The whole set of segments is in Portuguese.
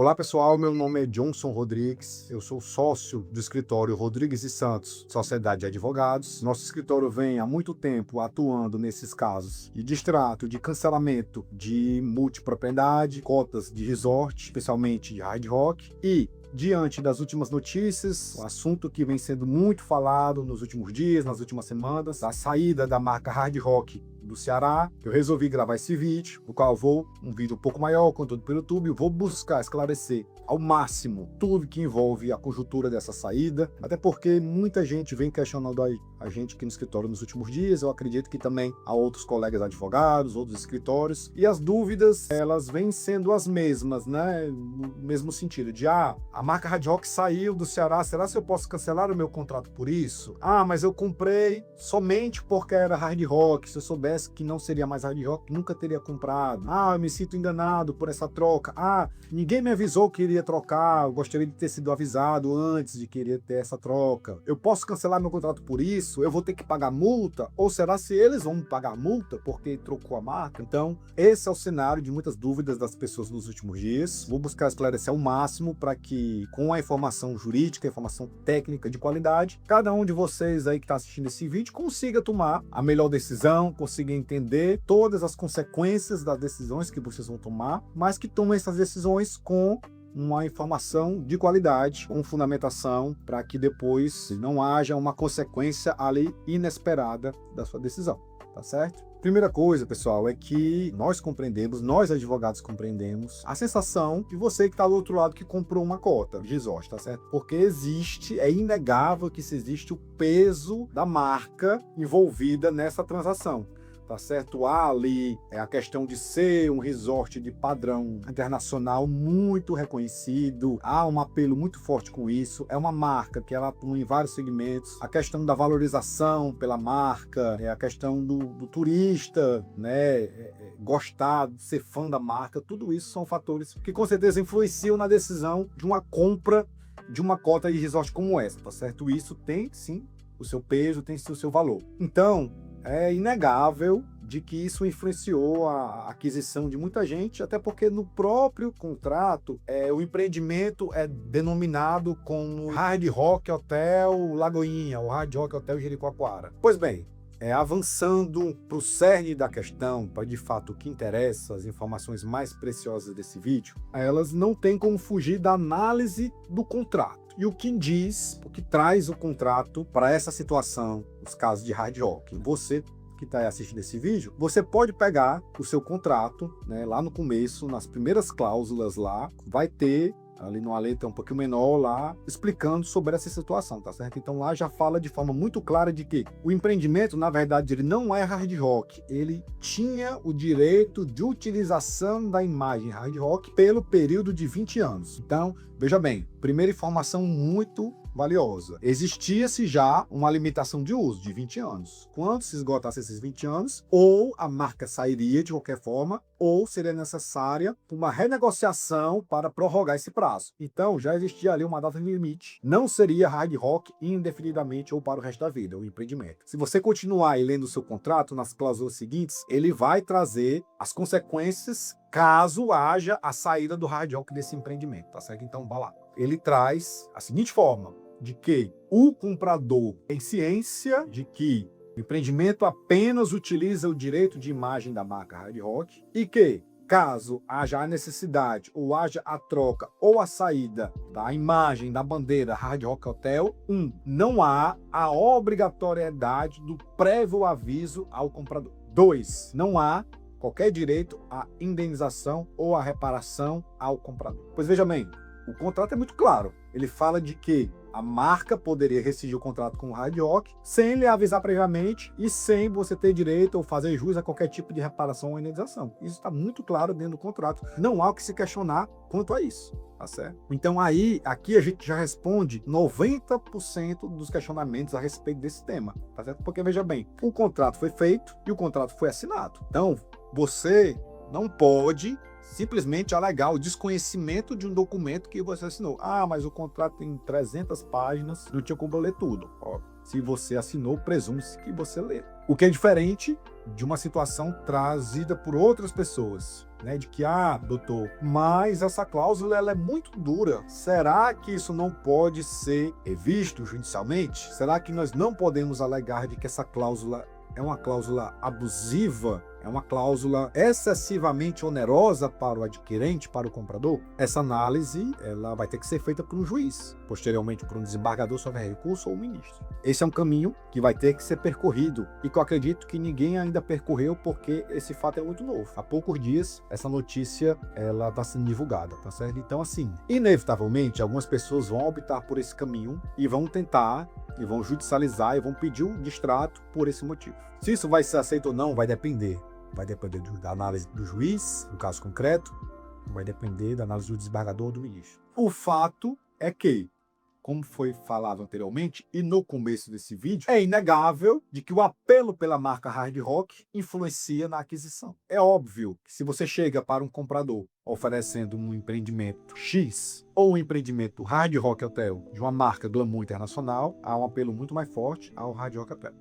Olá pessoal, meu nome é Johnson Rodrigues, eu sou sócio do escritório Rodrigues e Santos, Sociedade de Advogados. Nosso escritório vem há muito tempo atuando nesses casos de distrato, de cancelamento de multipropriedade, cotas de resort, especialmente de hard rock, e diante das últimas notícias, o assunto que vem sendo muito falado nos últimos dias, nas últimas semanas, a saída da marca Hard Rock do Ceará, eu resolvi gravar esse vídeo, no qual um vídeo um pouco maior, conteúdo pelo YouTube, vou buscar esclarecer ao máximo tudo que envolve a conjuntura dessa saída, até porque muita gente vem questionando a gente aqui no escritório nos últimos dias, eu acredito que também há outros colegas advogados, outros escritórios, e as dúvidas, elas vêm sendo as mesmas, né, no mesmo sentido, de a marca Hard Rock saiu do Ceará, será que eu posso cancelar o meu contrato por isso? Mas eu comprei somente porque era Hard Rock, se eu soubesse que não seria mais Hard Rock, nunca teria comprado. Eu me sinto enganado por essa troca. Ninguém me avisou que iria trocar, eu gostaria de ter sido avisado antes de querer ter essa troca. Eu posso cancelar meu contrato por isso? Eu vou ter que pagar multa? Ou será se eles vão pagar multa porque trocou a marca? Então, esse é o cenário de muitas dúvidas das pessoas nos últimos dias. Vou buscar esclarecer ao máximo para que, com a informação jurídica, a informação técnica de qualidade, cada um de vocês aí que está assistindo esse vídeo consiga tomar a melhor decisão, consiga entender todas as consequências das decisões que vocês vão tomar, mas que tomem essas decisões com uma informação de qualidade, com fundamentação, para que depois não haja uma consequência ali inesperada da sua decisão, tá certo? Primeira coisa, pessoal, é que nós compreendemos, nós advogados compreendemos a sensação de você que está do outro lado que comprou uma cota de resort, tá certo? Porque é inegável que existe o peso da marca envolvida nessa transação. Tá certo? Há ali a questão de ser um resort de padrão internacional muito reconhecido, há um apelo muito forte com isso, é uma marca que ela atua em vários segmentos, a questão da valorização pela marca, a questão do turista, né, gostar, ser fã da marca, tudo isso são fatores que com certeza influenciam na decisão de uma compra de uma cota de resort como essa, tá certo? Isso tem sim o seu peso, tem sim o seu valor. Então, é inegável de que isso influenciou a aquisição de muita gente, até porque no próprio contrato o empreendimento é denominado como Hard Rock Hotel Lagoinha, ou Hard Rock Hotel Jericoacoara. Pois bem, avançando para o cerne da questão, para de fato o que interessa, as informações mais preciosas desse vídeo, elas não têm como fugir da análise do contrato. E o que diz, o que traz o contrato para essa situação, os casos de hard rock. Você que está assistindo esse vídeo, você pode pegar o seu contrato, né, lá no começo, nas primeiras cláusulas lá, vai ter ali numa letra um pouquinho menor lá, explicando sobre essa situação, tá certo? Então lá já fala de forma muito clara de que o empreendimento, na verdade, ele não é hard rock, ele tinha o direito de utilização da imagem hard rock pelo período de 20 anos. Então, veja bem, primeira informação muito valiosa. Existia-se já uma limitação de uso de 20 anos. Quando se esgotasse esses 20 anos, ou a marca sairia de qualquer forma, ou seria necessária uma renegociação para prorrogar esse prazo. Então, já existia ali uma data limite. Não seria hard rock indefinidamente ou para o resto da vida, o empreendimento. Se você continuar aí lendo o seu contrato, nas cláusulas seguintes, ele vai trazer as consequências caso haja a saída do hard rock desse empreendimento, tá certo? Então, vá lá. Ele traz a seguinte forma, de que o comprador tem ciência de que o empreendimento apenas utiliza o direito de imagem da marca Hard Rock e que, caso haja a necessidade ou haja a troca ou a saída da imagem da bandeira Hard Rock Hotel, não há a obrigatoriedade do prévio aviso ao comprador. 2, não há qualquer direito à indenização ou à reparação ao comprador. Pois veja bem, o contrato é muito claro. Ele fala de que a marca poderia rescindir o contrato com o Hard Rock sem lhe avisar previamente e sem você ter direito ou fazer jus a qualquer tipo de reparação ou indenização. Isso está muito claro dentro do contrato. Não há o que se questionar quanto a isso, tá certo? Então aqui a gente já responde 90% dos questionamentos a respeito desse tema, tá certo? Porque veja bem, o contrato foi feito e o contrato foi assinado. Então, você não pode simplesmente alegar o desconhecimento de um documento que você assinou. Mas o contrato tem 300 páginas, não tinha como ler tudo. Se você assinou, presume-se que você lê. O que é diferente de uma situação trazida por outras pessoas. né, de que, doutor, mas essa cláusula ela é muito dura. Será que isso não pode ser revisto judicialmente? Será que nós não podemos alegar de que essa cláusula é uma cláusula abusiva? É uma cláusula excessivamente onerosa para o adquirente, para o comprador? Essa análise ela vai ter que ser feita por um juiz, posteriormente por um desembargador sobre recurso ou um ministro. Esse é um caminho que vai ter que ser percorrido e que eu acredito que ninguém ainda percorreu porque esse fato é muito novo. Há poucos dias, essa notícia ela está sendo divulgada, tá certo? Então, assim, inevitavelmente, algumas pessoas vão optar por esse caminho e vão tentar e vão judicializar e vão pedir um distrato por esse motivo. Se isso vai ser aceito ou não, vai depender. Vai depender da análise do juiz, no caso concreto, vai depender da análise do desembargador ou do ministro. O fato é que, como foi falado anteriormente e no começo desse vídeo, é inegável de que o apelo pela marca Hard Rock influencia na aquisição. É óbvio que se você chega para um comprador oferecendo um empreendimento X ou um empreendimento Hard Rock Hotel de uma marca glamour internacional, há um apelo muito mais forte ao Hard Rock Hotel.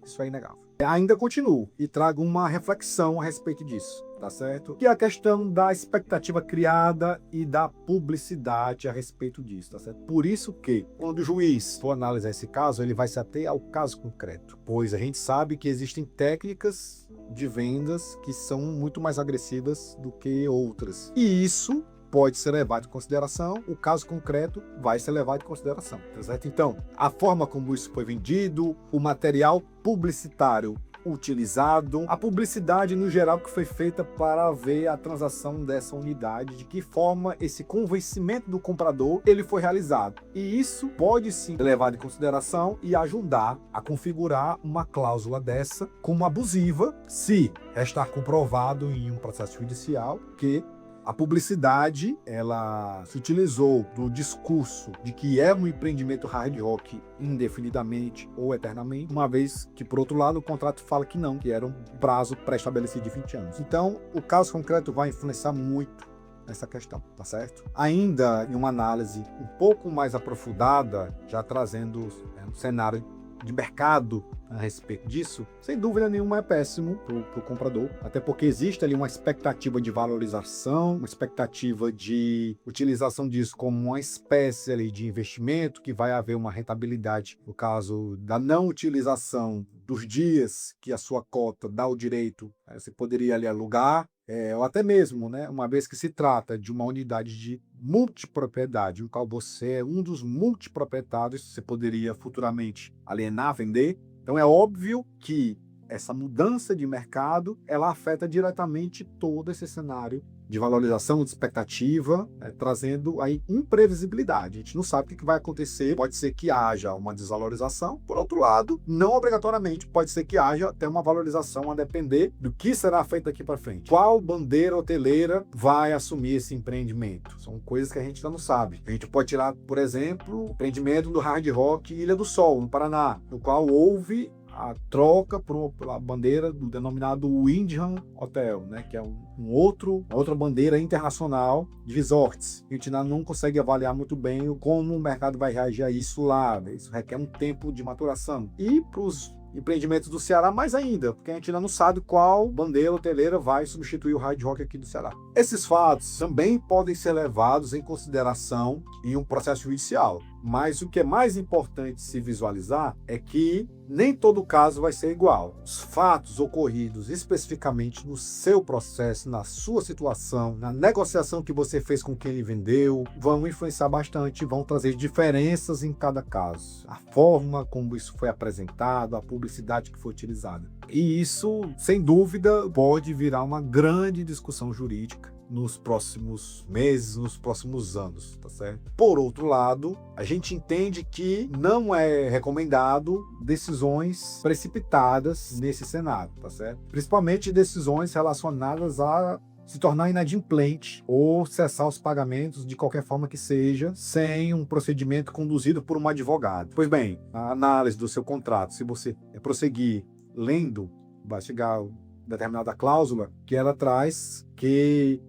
Isso é inegável. Ainda continuo e trago uma reflexão a respeito disso, tá certo? Que é a questão da expectativa criada e da publicidade a respeito disso, tá certo? Por isso que, quando o juiz for analisar esse caso, ele vai se ater ao caso concreto, pois a gente sabe que existem técnicas de vendas que são muito mais agressivas do que outras. E isso pode ser levado em consideração, o caso concreto vai ser levado em consideração, tá certo? Então, a forma como isso foi vendido, o material publicitário utilizado, a publicidade no geral que foi feita para ver a transação dessa unidade, de que forma esse convencimento do comprador ele foi realizado. E isso pode sim ser levado em consideração e ajudar a configurar uma cláusula dessa como abusiva, se restar comprovado em um processo judicial que a publicidade, ela se utilizou do discurso de que é um empreendimento hard rock indefinidamente ou eternamente, uma vez que, por outro lado, o contrato fala que não, que era um prazo pré-estabelecido de 20 anos. Então, o caso concreto vai influenciar muito nessa questão, tá certo? Ainda em uma análise um pouco mais aprofundada, já trazendo um cenário de mercado a respeito disso, sem dúvida nenhuma é péssimo para o comprador, até porque existe ali uma expectativa de valorização, uma expectativa de utilização disso como uma espécie ali de investimento, que vai haver uma rentabilidade no caso da não utilização dos dias que a sua cota dá o direito, você poderia ali alugar, ou até mesmo, né, uma vez que se trata de uma unidade de multipropriedade, no qual você é um dos multiproprietários, você poderia futuramente alienar, vender. Então é óbvio que essa mudança de mercado, ela afeta diretamente todo esse cenário de valorização, de expectativa, trazendo aí imprevisibilidade. A gente não sabe o que vai acontecer, pode ser que haja uma desvalorização, por outro lado, não obrigatoriamente, pode ser que haja até uma valorização a depender do que será feito aqui para frente. Qual bandeira hoteleira vai assumir esse empreendimento? São coisas que a gente ainda não sabe. A gente pode tirar, por exemplo, o empreendimento do Hard Rock Ilha do Sol, no Paraná, no qual houve a troca pela bandeira do denominado Windham Hotel, né, que é outra bandeira internacional de resorts. A gente ainda não consegue avaliar muito bem como o mercado vai reagir a isso lá. Isso requer um tempo de maturação. E para os empreendimentos do Ceará, mais ainda, porque a gente ainda não sabe qual bandeira hoteleira vai substituir o Hard Rock aqui do Ceará. Esses fatos também podem ser levados em consideração em um processo judicial. Mas o que é mais importante se visualizar é que nem todo caso vai ser igual. Os fatos ocorridos especificamente no seu processo, na sua situação, na negociação que você fez com quem lhe vendeu, vão influenciar bastante, vão trazer diferenças em cada caso. A forma como isso foi apresentado, a publicidade que foi utilizada. E isso, sem dúvida, pode virar uma grande discussão jurídica nos próximos meses, nos próximos anos, tá certo? Por outro lado, a gente entende que não é recomendado decisões precipitadas nesse cenário, tá certo? Principalmente decisões relacionadas a se tornar inadimplente ou cessar os pagamentos de qualquer forma que seja, sem um procedimento conduzido por um advogado. Pois bem, a análise do seu contrato, se você prosseguir lendo, vai chegar a determinada cláusula que ela traz que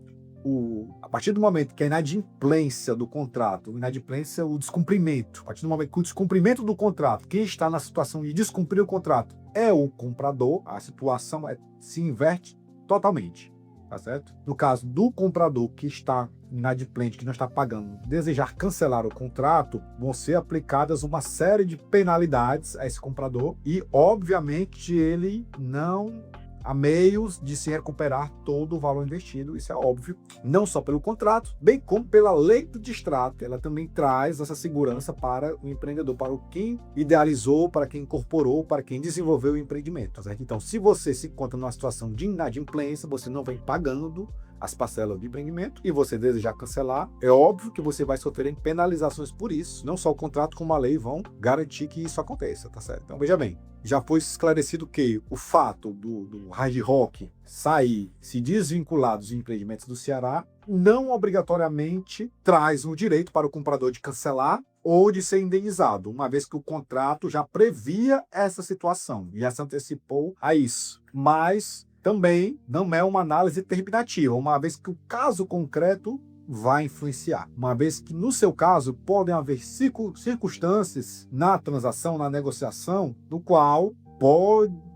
a partir do momento que a inadimplência do contrato, inadimplência é o descumprimento, a partir do momento que o descumprimento do contrato, quem está na situação de descumprir o contrato é o comprador, a situação se inverte totalmente. tá certo? No caso do comprador que está inadimplente, que não está pagando, desejar cancelar o contrato, vão ser aplicadas uma série de penalidades a esse comprador e, obviamente, ele não há meios de se recuperar todo o valor investido, isso é óbvio, não só pelo contrato, bem como pela lei do distrato. Ela também traz essa segurança para o empreendedor, para quem idealizou, para quem incorporou, para quem desenvolveu o empreendimento, tá certo? Então, se você se encontra numa situação de inadimplência, você não vem pagando as parcelas do empreendimento e você desejar cancelar, é óbvio que você vai sofrer penalizações por isso. Não só o contrato como a lei vão garantir que isso aconteça, tá certo? Então, veja bem, já foi esclarecido que o fato do Hard Rock sair, se desvincular dos empreendimentos do Ceará, não obrigatoriamente traz o direito para o comprador de cancelar ou de ser indenizado, uma vez que o contrato já previa essa situação, já se antecipou a isso. Mas também não é uma análise terminativa, uma vez que o caso concreto vai influenciar. Uma vez que, no seu caso, podem haver circunstâncias na transação, na negociação, no qual pode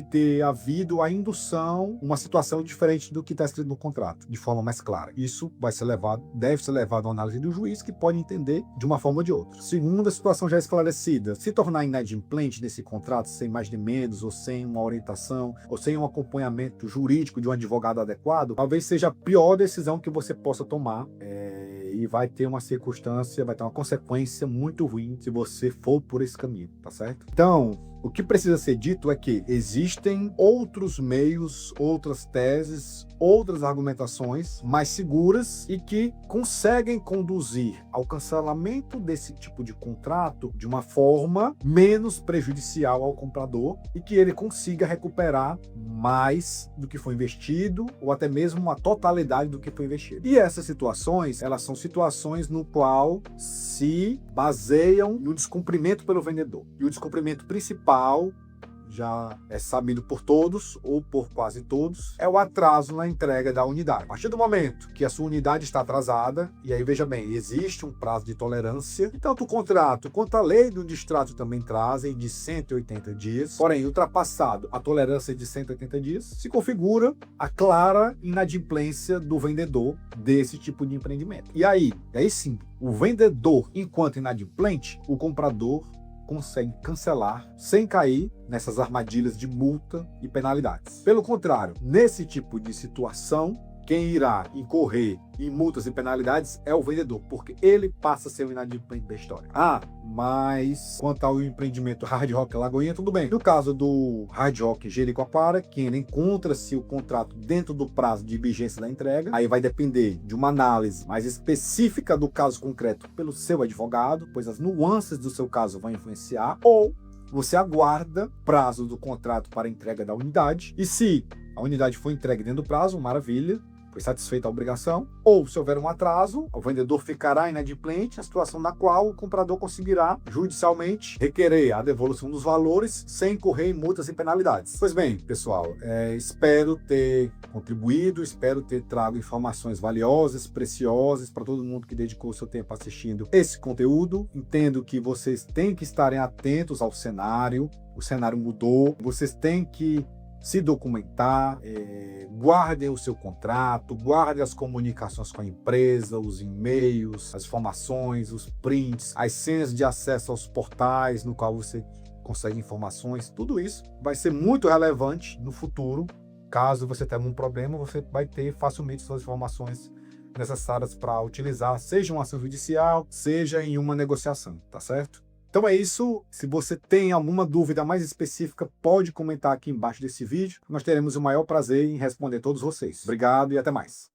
ter havido a indução, uma situação diferente do que está escrito no contrato, de forma mais clara. Isso vai ser levado, deve ser levado à análise do juiz, que pode entender de uma forma ou de outra. Segunda situação já esclarecida, se tornar inadimplente nesse contrato, sem mais nem menos, ou sem uma orientação, ou sem um acompanhamento jurídico de um advogado adequado, talvez seja a pior decisão que você possa tomar, e vai ter uma circunstância, vai ter uma consequência muito ruim se você for por esse caminho, tá certo? Então, o que precisa ser dito é que existem outros meios, outras teses, outras argumentações mais seguras e que conseguem conduzir ao cancelamento desse tipo de contrato de uma forma menos prejudicial ao comprador e que ele consiga recuperar mais do que foi investido ou até mesmo a totalidade do que foi investido. E essas situações, elas são situações no qual se baseiam no descumprimento pelo vendedor. E o descumprimento principal já é sabido por todos, ou por quase todos, é o atraso na entrega da unidade. A partir do momento que a sua unidade está atrasada, e aí veja bem, existe um prazo de tolerância, e tanto o contrato quanto a lei do distrato também trazem de 180 dias, porém, ultrapassado a tolerância de 180 dias, se configura a clara inadimplência do vendedor desse tipo de empreendimento. E aí sim, o vendedor, enquanto inadimplente, o comprador consegue cancelar sem cair nessas armadilhas de multa e penalidades. Pelo contrário, nesse tipo de situação, quem irá incorrer em multas e penalidades é o vendedor, porque ele passa a ser o inadimplente da história. Mas quanto ao empreendimento Hard Rock Lagoinha, tudo bem. No caso do Hard Rock Jericoacoara, que ele encontra-se o contrato dentro do prazo de vigência da entrega, aí vai depender de uma análise mais específica do caso concreto pelo seu advogado, pois as nuances do seu caso vão influenciar, ou você aguarda prazo do contrato para entrega da unidade, e se a unidade for entregue dentro do prazo, maravilha, foi satisfeita a obrigação, ou se houver um atraso, o vendedor ficará inadimplente, a situação na qual o comprador conseguirá judicialmente requerer a devolução dos valores sem incorrer em multas e penalidades. Pois bem, pessoal, espero ter contribuído, espero ter trago informações valiosas, preciosas para todo mundo que dedicou seu tempo assistindo esse conteúdo. Entendo que vocês têm que estarem atentos ao cenário, o cenário mudou, vocês têm que se documentar, guardem o seu contrato, guardem as comunicações com a empresa, os e-mails, as informações, os prints, as senhas de acesso aos portais no qual você consegue informações. Tudo isso vai ser muito relevante no futuro. Caso você tenha um problema, você vai ter facilmente suas informações necessárias para utilizar, seja uma ação judicial, seja em uma negociação, tá certo? Então é isso. Se você tem alguma dúvida mais específica, pode comentar aqui embaixo desse vídeo. Nós teremos o maior prazer em responder todos vocês. Obrigado e até mais.